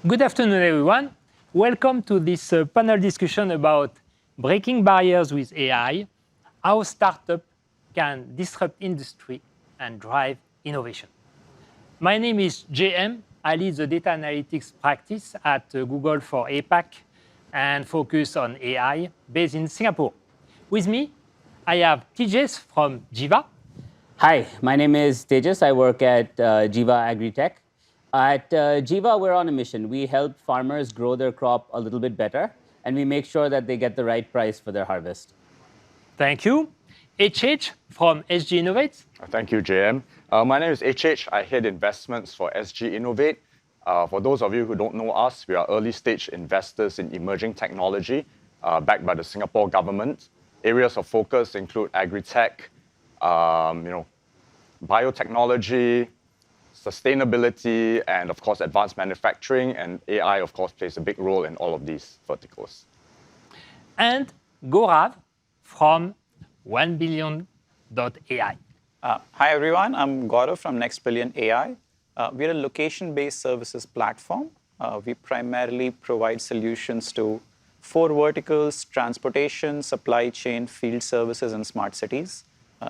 Good afternoon, everyone. Welcome to this panel discussion about breaking barriers with AI, how startups can disrupt industry and drive innovation. My name is JM. I lead the data analytics practice at Google for APAC and focus on AI based in Singapore. With me, I have Tejas from Jiva. Hi, my name is Tejas. I work at Jiva Agritech. At Jiva, we're on a mission. We help farmers grow their crop a little bit better, and we make sure that they get the right price for their harvest. Thank you. HH from SG Innovate. Thank you, JM. My name is HH. I head investments for SG Innovate. For those of you who don't know us, we are early stage investors in emerging technology backed by the Singapore government. Areas of focus include agri-tech, biotechnology, sustainability, and of course, advanced manufacturing. And AI, of course, plays a big role in all of these verticals. And Gaurav from 1billion.ai. Hi, everyone. I'm Gaurav from Next Billion AI. We're a location-based services platform. We primarily provide solutions to 4 verticals: transportation, supply chain, field services, and smart cities.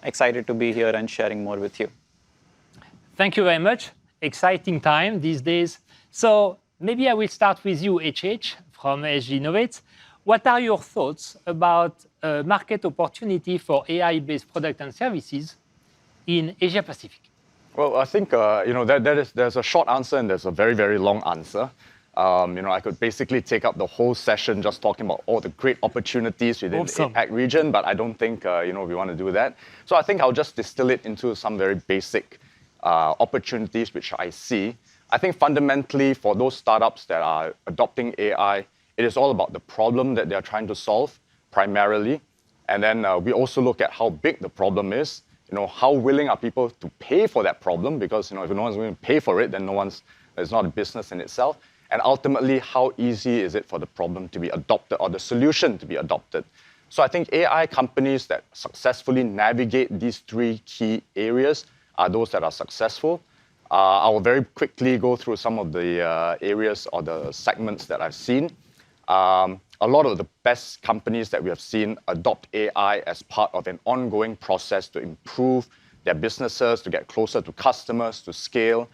Excited to be here and sharing more with you. Thank you very much. Exciting time these days. So maybe I will start with you, HH, from SG Innovate. What are your thoughts about market opportunity for AI-based products and services in Asia Pacific? Well, I think there's a short answer and there's a very, very long answer. I could basically take up the whole session just talking about all the great opportunities within the APAC region, but I don't think we want to do that. So I think I'll just distill it into some very basic opportunities which I see. I think fundamentally for those startups that are adopting AI, it is all about the problem that they're trying to solve primarily. And then we also look at how big the problem is. How willing are people to pay for that problem? Because if no one's going to pay for it, then it's not a business in itself. And ultimately, how easy is it for the problem to be adopted or the solution to be adopted? So I think AI companies that successfully navigate these 3 key areas are those that are successful. I will very quickly go through some of the areas or the segments that I've seen. A lot of the best companies that we have seen adopt AI as part of an ongoing process to improve their businesses, to get closer to customers, to scale.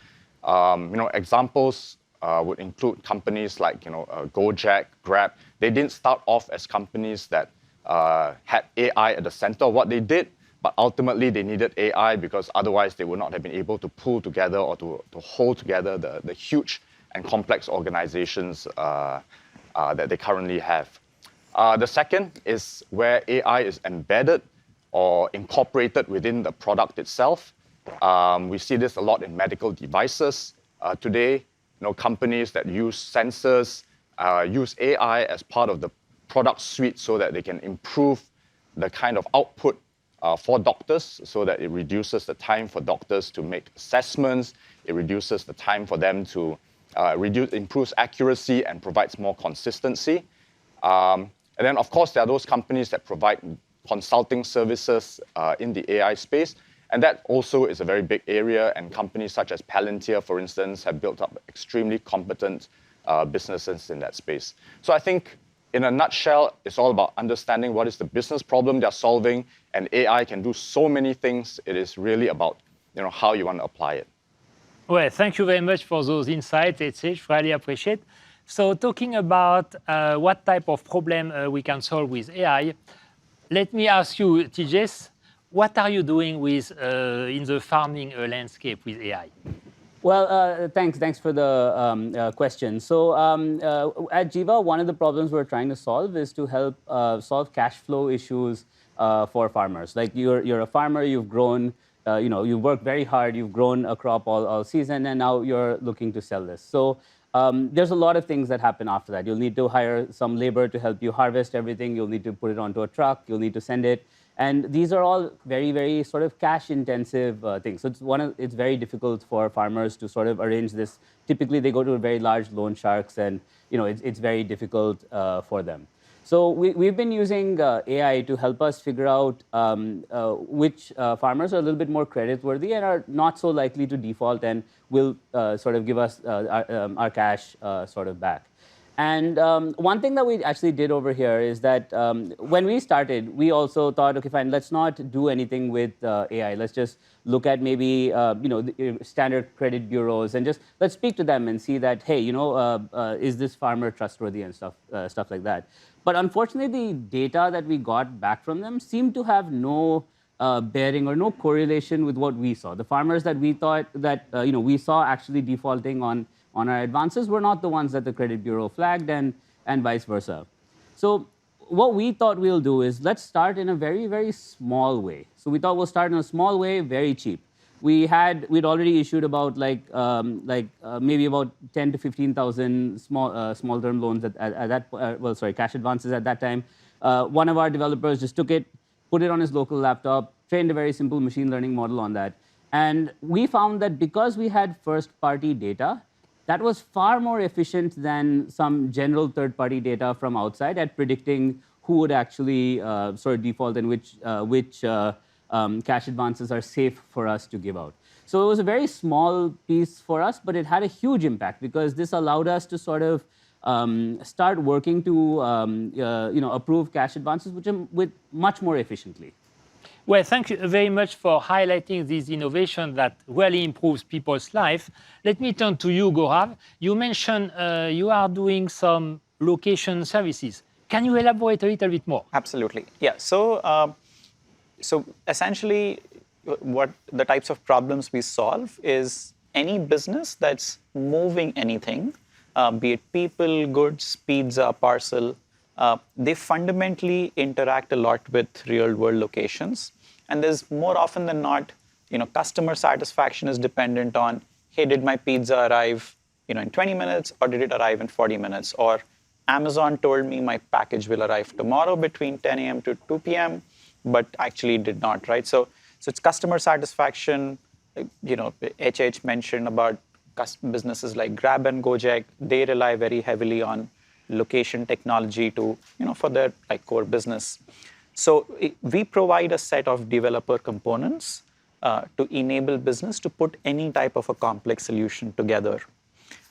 Examples would include companies like Gojek, Grab. They didn't start off as companies that had AI at the center of what they did, but ultimately they needed AI because otherwise they would not have been able to pull together or to hold together the huge and complex organizations that they currently have. The second is where AI is embedded or incorporated within the product itself. We see this a lot in medical devices. Today, companies that use sensors use AI as part of the product suite so that they can improve the kind of output for doctors so that it reduces the time for doctors to make assessments. It reduces the time for them to improves accuracy and provides more consistency. And then, of course, there are those companies that provide consulting services in the AI space. And that also is a very big area. And companies such as Palantir, for instance, have built up extremely competent businesses in that space. So I think, in a nutshell, it's all about understanding what is the business problem they're solving. And AI can do so many things. It is really about how you want to apply it. Well, thank you very much for those insights, HH. Really appreciate. So talking about what type of problem we can solve with AI, let me ask you, Tejas, what are you doing in the farming landscape with AI? Well, thanks for the question. So at Jiva, one of the problems we're trying to solve is to help solve cash flow issues for farmers. Like you're a farmer, you've grown, you've worked very hard, you've grown a crop all season, and now you're looking to sell this. So there's a lot of things that happen after that. You'll need to hire some labor to help you harvest everything. You'll need to put it onto a truck. You'll need to send it. And these are all very, very sort of cash-intensive things. So it's very difficult for farmers to sort of arrange this. Typically, they go to very large loan sharks, and it's very difficult for them. So we've been using AI to help us figure out which farmers are a little bit more creditworthy and are not so likely to default and will sort of give us our cash sort of back. And one thing that we actually did over here is that when we started, we also thought, okay, fine, let's not do anything with AI. Let's just look at maybe the standard credit bureaus and just let's speak to them and see that, hey, is this farmer trustworthy and stuff like that. But unfortunately, the data that we got back from them seemed to have no bearing or no correlation with what we saw. The farmers that we thought that we saw actually defaulting on our advances were not the ones that the credit bureau flagged, and vice versa. So what we thought we'll do is let's start in a very, very small way. So we thought we'll start in a small way, very cheap. We'd already issued about maybe about 10 to 15,000 small term loans at that cash advances at that time. One of our developers just took it, put it on his local laptop, trained a very simple machine learning model on that, and we found that because we had first-party data, that was far more efficient than some general third-party data from outside at predicting who would actually sort of default and which cash advances are safe for us to give out. So it was a very small piece for us, but it had a huge impact because this allowed us to sort of start working to approve cash advances with much more efficiently. Well, thank you very much for highlighting this innovation that really improves people's life. Let me turn to you, Gaurav. You mentioned you are doing some location services. Can you elaborate a little bit more? Absolutely. Yeah. So essentially, what the types of problems we solve is any business that's moving anything, be it people, goods, pizza, parcel, they fundamentally interact a lot with real-world locations. And there's more often than not, customer satisfaction is dependent on, hey, did my pizza arrive, in 20 minutes, or did it arrive in 40 minutes? Or Amazon told me my package will arrive tomorrow between 10 a.m. to 2 p.m., but actually did not, right? So it's customer satisfaction. HH mentioned about businesses like Grab and Gojek. They rely very heavily on location technology for their core business. So we provide a set of developer components to enable business to put any type of a complex solution together.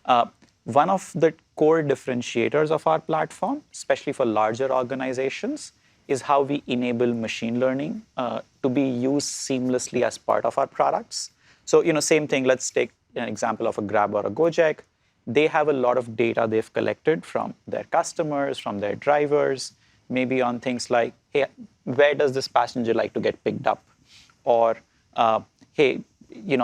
One of the core differentiators of our platform, especially for larger organizations, is how we enable machine learning to be used seamlessly as part of our products. So, same thing, let's take an example of a Grab or a Gojek. They have a lot of data they've collected from their customers, from their drivers, maybe on things like, hey, where does this passenger like to get picked up? Or, hey,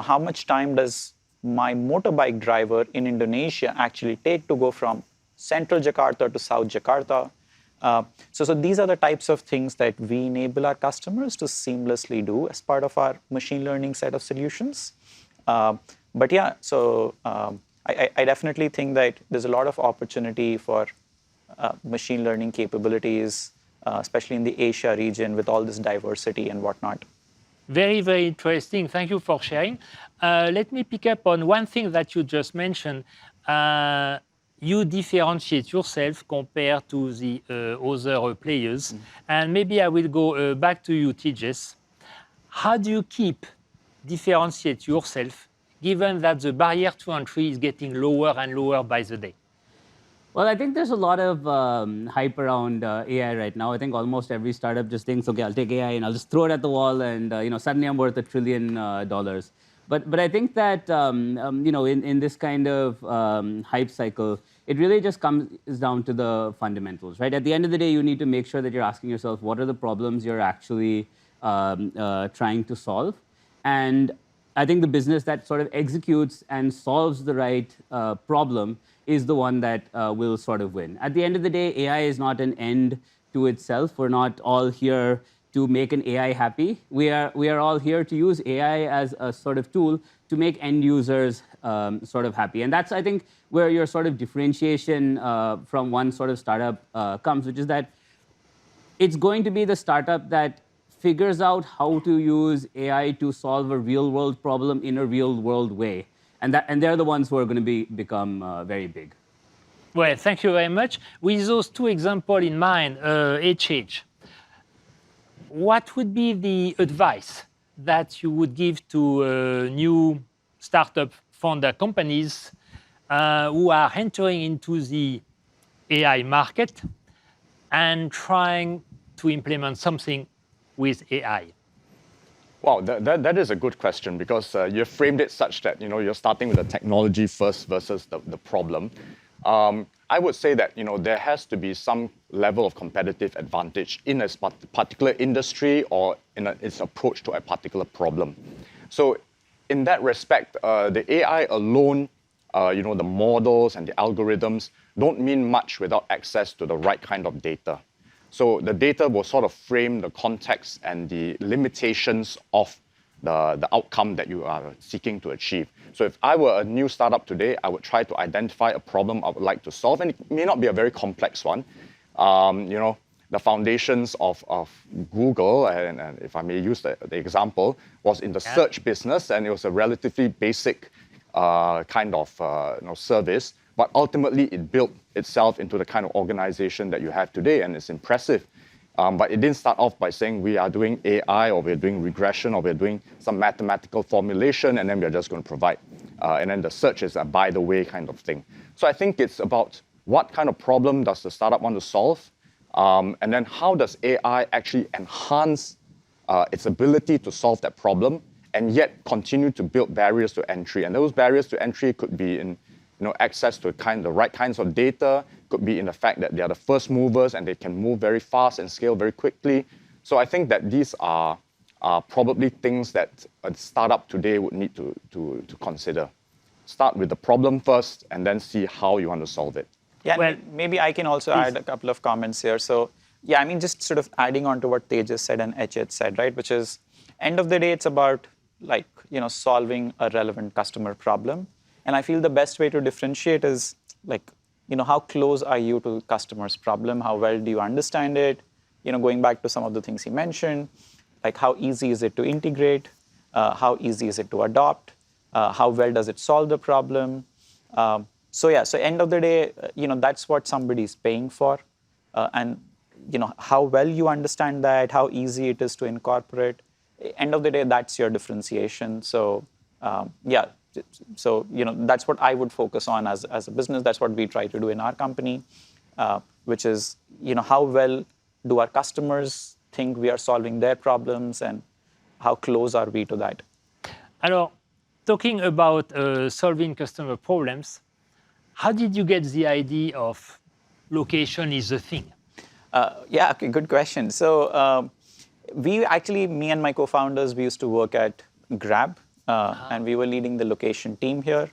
how much time does my motorbike driver in Indonesia actually take to go from central Jakarta to South Jakarta? So these are the types of things that we enable our customers to seamlessly do as part of our machine learning set of solutions. But yeah, so I definitely think that there's a lot of opportunity for machine learning capabilities, especially in the Asia region with all this diversity and whatnot. Very, very interesting. Thank you for sharing. Let me pick up on one thing that you just mentioned. You differentiate yourself compared to the other players. And maybe I will go back to you, Tejas. How do you differentiate yourself, given that the barrier to entry is getting lower and lower by the day? Well, I think there's a lot of hype around AI right now. I think almost every startup just thinks, okay, I'll take AI and I'll just throw it at the wall, and suddenly I'm worth $1 trillion. But I think that in this kind of hype cycle, it really just comes down to the fundamentals, right? At the end of the day, you need to make sure that you're asking yourself, what are the problems you're actually trying to solve? And I think the business that sort of executes and solves the right problem is the one that will sort of win. At the end of the day, AI is not an end to itself. We're not all here to make an AI happy. We are all here to use AI as a sort of tool to make end users sort of happy. And that's, I think, where your sort of differentiation from one sort of startup comes, which is that it's going to be the startup that figures out how to use AI to solve a real-world problem in a real-world way. And they're the ones who are going to become very big. Well, thank you very much. With those two examples in mind, HH, what would be the advice that you would give to new startup founder companies who are entering into the AI market and trying to implement something with AI? Wow, that is a good question because you framed it such that you're starting with the technology first versus the problem. I would say that there has to be some level of competitive advantage in a particular industry or in its approach to a particular problem. So in that respect, the AI alone, the models and the algorithms don't mean much without access to the right kind of data. So the data will sort of frame the context and the limitations of the outcome that you are seeking to achieve. So if I were a new startup today, I would try to identify a problem I would like to solve, and it may not be a very complex one. The foundations of Google, and if I may use the example, was in the search business, and it was a relatively basic kind of service. But ultimately, it built itself into the kind of organization that you have today, and it's impressive. But it didn't start off by saying we are doing AI or we're doing regression or we're doing some mathematical formulation and then we're just going to provide. And then the search is a by the way kind of thing. So I think it's about what kind of problem does the startup want to solve? And then how does AI actually enhance its ability to solve that problem and yet continue to build barriers to entry? And those barriers to entry could be in access to the right kinds of data, could be in the fact that they are the first movers and they can move very fast and scale very quickly. So I think that these are probably things that a startup today would need to consider. Start with the problem first and then see how you want to solve it. Yeah, well, maybe I can also add a couple of comments here. So yeah, I mean, just sort of adding on to what Tejas said and HH said, right? Which is, end of the day, it's about solving a relevant customer problem. And I feel the best way to differentiate is how close are you to the customer's problem? How well do you understand it? Going back to some of the things he mentioned, like how easy is it to integrate? How easy is it to adopt? How well does it solve the problem? So end of the day, that's what somebody's paying for. And how well you understand that, how easy it is to incorporate. End of the day, that's your differentiation. So that's what I would focus on as a business. That's what we try to do in our company, which is how well do our customers think we are solving their problems and how close are we to that? Alors, talking about solving customer problems, how did you get the idea of location is a thing? Okay, good question. So me and my co-founders, we used to work at Grab. And we were leading the location team here.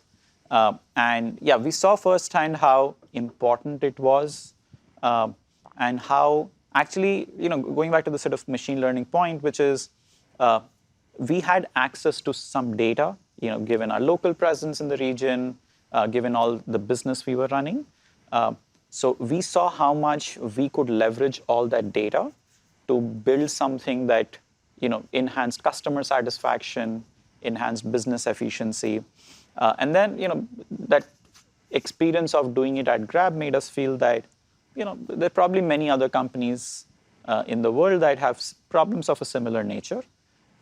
We saw firsthand how important it was and how actually, going back to the sort of machine learning point, which is we had access to some data, given our local presence in the region, given all the business we were running. So we saw how much we could leverage all that data to build something that, enhanced customer satisfaction, enhanced business efficiency. And then, that experience of doing it at Grab made us feel that, there are probably many other companies in the world that have problems of a similar nature.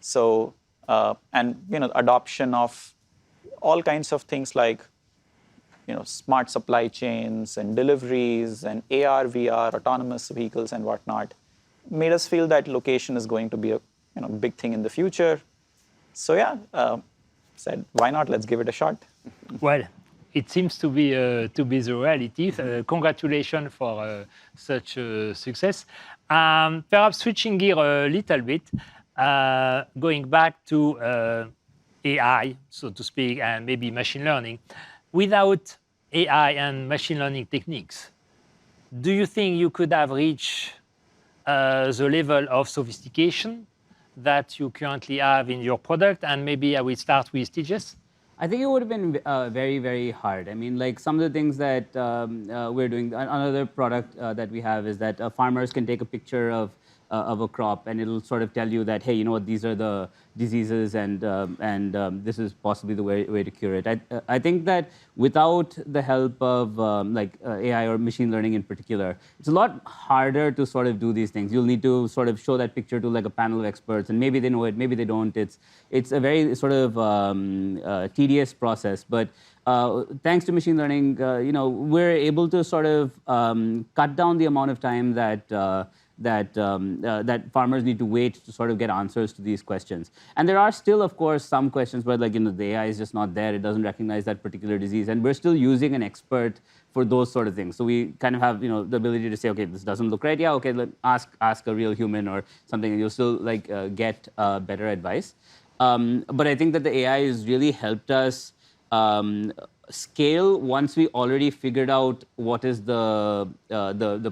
So, adoption of all kinds of things like, smart supply chains and deliveries and AR, VR, autonomous vehicles and whatnot, made us feel that location is going to be a big thing in the future. So said, why not? Let's give it a shot. Well, it seems to be the reality. Congratulations for such success. Perhaps switching gear a little bit, going back to AI, so to speak, and maybe machine learning. Without AI and machine learning techniques, do you think you could have reached the level of sophistication that you currently have in your product? And maybe I will start with Tejas. I think it would have been very, very hard. I mean, like some of the things that we're doing, another product that we have is that farmers can take a picture of of a crop, and it'll sort of tell you that, hey, you know what, these are the diseases, and this is possibly the way to cure it. I think that without the help of AI or machine learning in particular, it's a lot harder to sort of do these things. You'll need to sort of show that picture to like a panel of experts, and maybe they know it, maybe they don't. It's a very sort of tedious process, but thanks to machine learning, we're able to sort of cut down the amount of time that farmers need to wait to sort of get answers to these questions. And there are still, of course, some questions where the AI is just not there. It doesn't recognize that particular disease. And we're still using an expert for those sort of things. So we kind of have the ability to say, okay, this doesn't look right. Yeah, okay, ask a real human or something, and you'll still get better advice. But I think that the AI has really helped us scale once we already figured out what is the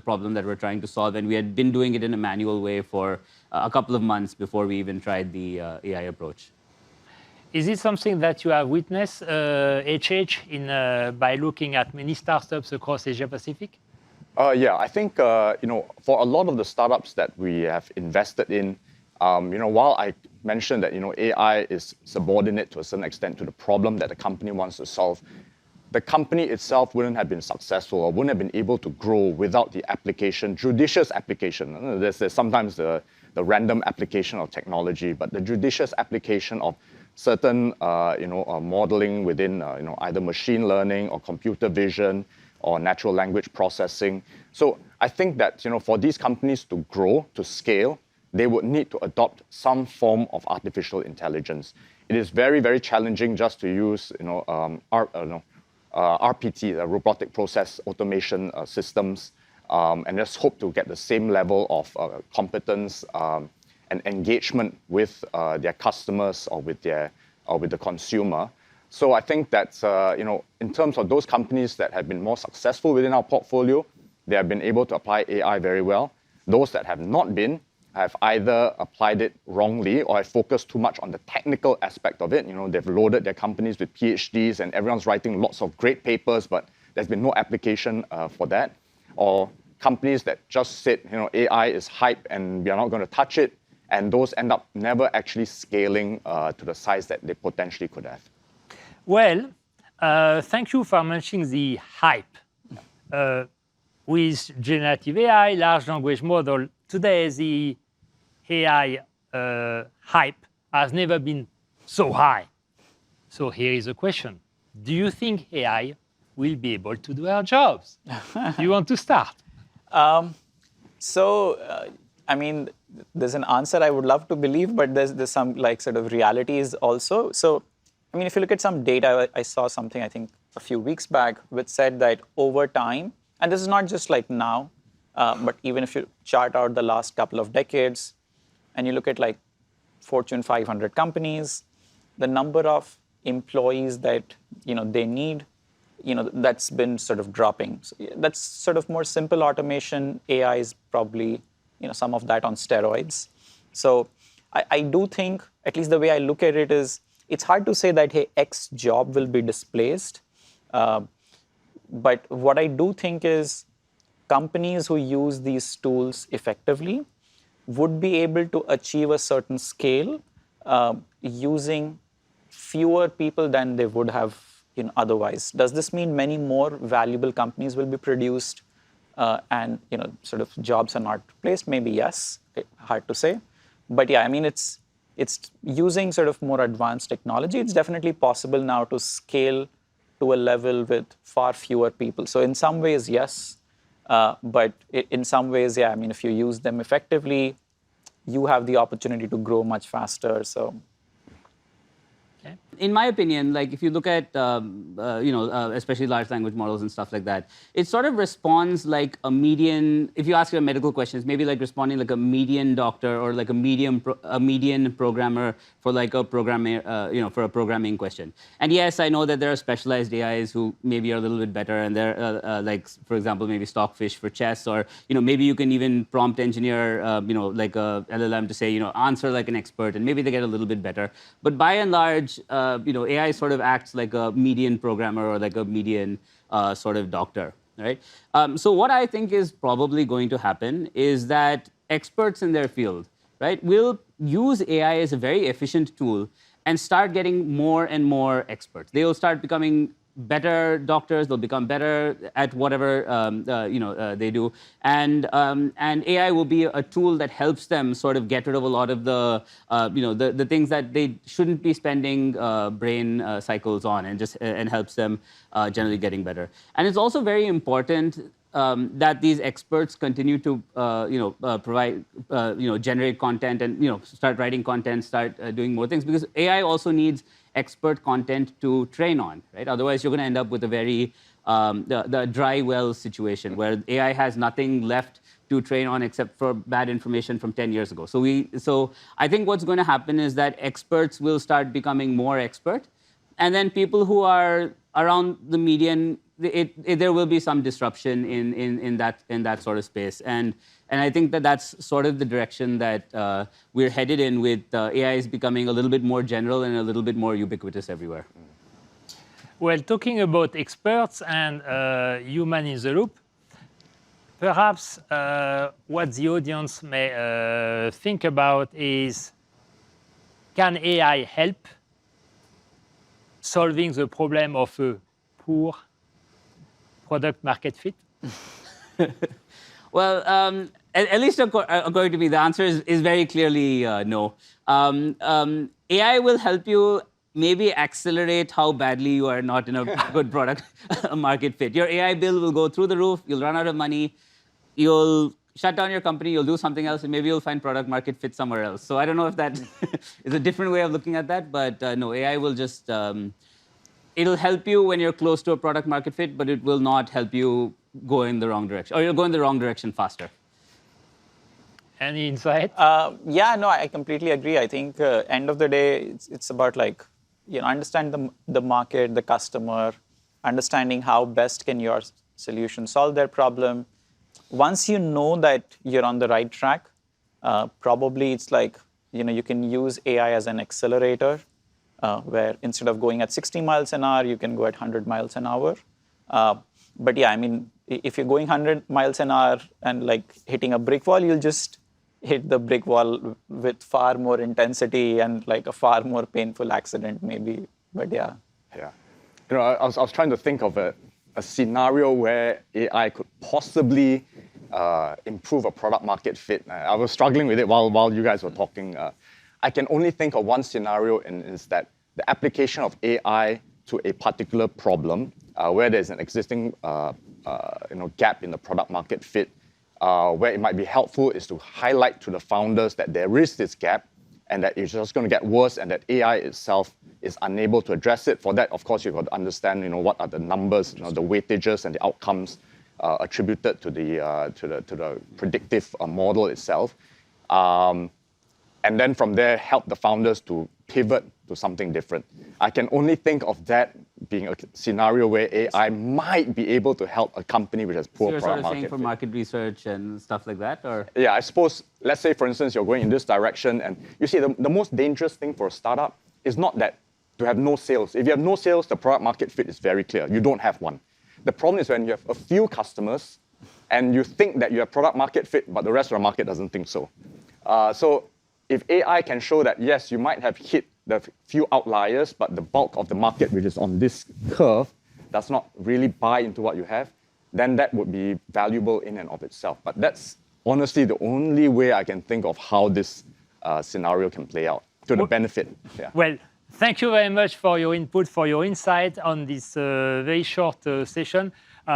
problem that we're trying to solve, and we had been doing it in a manual way for a couple of months before we even tried the AI approach. Is it something that you have witnessed, HH, by looking at many startups across Asia Pacific? Yeah, I think for a lot of the startups that we have invested in, while I mentioned that AI is subordinate to a certain extent to the problem that the company wants to solve, the company itself wouldn't have been successful or wouldn't have been able to grow without the application, judicious application. There's sometimes the random application of technology, but the judicious application of certain modeling within either machine learning or computer vision or natural language processing. So I think that for these companies to grow, to scale, they would need to adopt some form of artificial intelligence. It is very, very challenging just to use RPT, the robotic process automation systems, and just hope to get the same level of competence and engagement with their customers or with the consumer. So I think that in terms of those companies that have been more successful within our portfolio, they have been able to apply AI very well. Those that have not been have either applied it wrongly or have focused too much on the technical aspect of it. They've loaded their companies with PhDs and everyone's writing lots of great papers, but there's been no application for that. Or companies that just said, AI is hype and we are not going to touch it, and those end up never actually scaling to the size that they potentially could have. Well, thank you for mentioning the hype. With generative AI, large language model, today the AI hype has never been so high. So here is a question. Do you think AI will be able to do our jobs? You want to start? I mean, there's an answer I would love to believe, but there's some sort of realities also. So, I mean, if you look at some data, I saw something, I think, a few weeks back, which said that over time, and this is not just now, but even if you chart out the last couple of decades, and you look at Fortune 500 companies, the number of employees that they need, that's been sort of dropping. So that's sort of more simple automation. AI is probably some of that on steroids. So I do think, at least the way I look at it is, it's hard to say that, hey, X job will be displaced. But what I do think is companies who use these tools effectively would be able to achieve a certain scale using fewer people than they would have otherwise. Does this mean many more valuable companies will be produced and sort of jobs are not replaced? Maybe yes, hard to say. But yeah, I mean, it's using sort of more advanced technology. It's definitely possible now to scale to a level with far fewer people. So in some ways, yes. But in some ways, yeah, I mean, if you use them effectively, you have the opportunity to grow much faster. So, in my opinion, if you look at especially large language models and stuff like that, it sort of responds like a median. If you ask your medical questions, maybe responding like a median doctor or like a median programmer for a programming for a programming question. And yes, I know that there are specialized AIs who maybe are a little bit better, and they're for example, maybe Stockfish for chess, or maybe you can even prompt engineer like a LLM to say answer like an expert, and maybe they get a little bit better. But by and large, AI sort of acts like a median programmer or like a median sort of doctor, right? So what I think is probably going to happen is that experts in their field, right, will use AI as a very efficient tool and start getting more and more experts. They will start becoming better doctors. They'll become better at whatever they do, and AI will be a tool that helps them sort of get rid of a lot of the things that they shouldn't be spending brain cycles on, and just and helps them generally getting better. And it's also very important that these experts continue to provide generate content and start writing content, start doing more things, because AI also needs expert content to train on, right? Otherwise, you're going to end up with a very the dry well situation where AI has nothing left to train on except for bad information from 10 years ago. So I think what's going to happen is that experts will start becoming more expert, and then people who are around the median, there will be some disruption in that sort of space. And I think that that's sort of the direction that we're headed in, with AI is becoming a little bit more general and a little bit more ubiquitous everywhere. Well, talking about experts and human in the loop, perhaps what the audience may think about is, can AI help solving the problem of a poor product market fit? Well, at least according to me, the answer is very clearly no. AI will help you maybe accelerate how badly you are not in a good product market fit. Your AI bill will go through the roof. You'll run out of money. You'll shut down your company. You'll do something else, and maybe you'll find product market fit somewhere else. So I don't know if that is a different way of looking at that, but no, AI will just it'll help you when you're close to a product market fit, but it will not help you go in the wrong direction, or you'll go in the wrong direction faster. Any insight? Yeah, no, I completely agree. I think end of the day, it's about understand the market, the customer, understanding how best can your solution solve their problem. Once you know that you're on the right track, probably it's you can use AI as an accelerator, where instead of going at 60 miles an hour, you can go at 100 miles an hour. But yeah, I mean, if you're going 100 miles an hour and hitting a brick wall, you'll just hit the brick wall with far more intensity and a far more painful accident maybe. But yeah. Yeah. I was trying to think of a scenario where AI could possibly improve a product market fit. I was struggling with it while you guys were talking. I can only think of one scenario, and is that the application of AI to a particular problem where there's an existing gap in the product market fit, where it might be helpful is to highlight to the founders that there is this gap and that it's just going to get worse, and that AI itself is unable to address it. For that, of course, you've got to understand, what are the numbers, the weightages and the outcomes attributed to the predictive model itself. And then from there, help the founders to pivot to something different. I can only think of that being a scenario where AI might be able to help a company which has poor product market fit. So you're sort of saying for market research and stuff like that, or? Yeah, I suppose, let's say, for instance, you're going in this direction, and you see the most dangerous thing for a startup is not that to have no sales. If you have no sales, the product market fit is very clear. You don't have one. The problem is when you have a few customers and you think that you have product market fit, but the rest of the market doesn't think so. So if AI can show that, yes, you might have hit the few outliers, but the bulk of the market, which is on this curve, does not really buy into what you have, then that would be valuable in and of itself. But that's honestly the only way I can think of how this scenario can play out to the benefit. Yeah. Well, thank you very much for your input, for your insight on this very short session.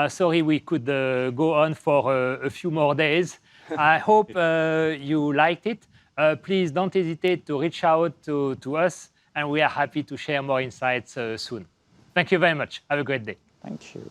Sorry we could go on for a few more days. I hope you liked it. Please don't hesitate to reach out to us, and we are happy to share more insights soon. Thank you very much. Have a great day. Thank you.